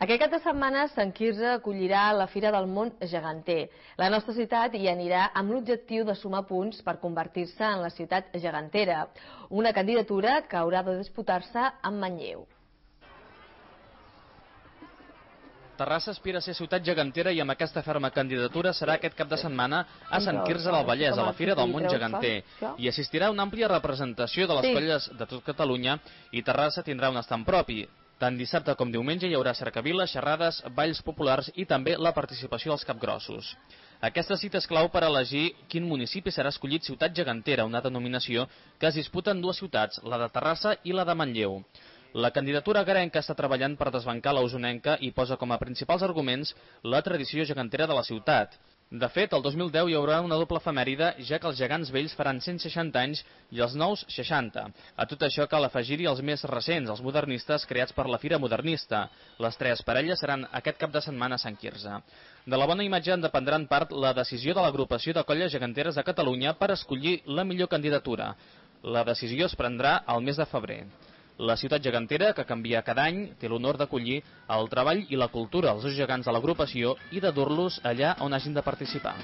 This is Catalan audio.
Aquest cap de setmana Sant Quirze acollirà la Fira del Món Geganter. La nostra ciutat hi anirà amb l'objectiu de sumar punts per convertir-se en la ciutat gegantera, una candidatura que haurà de disputar-se amb Manlleu. Terrassa aspira a ser ciutat gegantera i amb aquesta ferma candidatura serà aquest cap de setmana a Sant Quirze del Vallès, a la Fira del Món Geganter. Hi assistirà una àmplia representació de les colles de tot Catalunya i Terrassa tindrà un estand propi. Tant dissabte com diumenge hi haurà cercaviles, xerrades, balls populars i també la participació dels capgrossos. Aquesta cita és clau per elegir quin municipi serà escollit ciutat gegantera, una denominació que es disputa en dues ciutats, la de Terrassa i la de Manlleu. La candidatura agarenca està treballant per desbancar la usonenca i posa com a principals arguments la tradició gegantera de la ciutat. De fet, el 2010 hi haurà una doble efemèride, ja que els gegants vells faran 160 anys i els nous 60. A tot això cal afegir-hi els més recents, els modernistes creats per la Fira Modernista. Les tres parelles seran aquest cap de setmana a Sant Quirze. De la bona imatge en dependrà en part la decisió de l'agrupació de colles geganteres de Catalunya per escollir la millor candidatura. La decisió es prendrà al mes de febrer. La ciutat gegantera, que canvia cada any, té l'honor d'acollir el treball i la cultura dels gegants de l'agrupació i de dur-los allà on hagin de participar.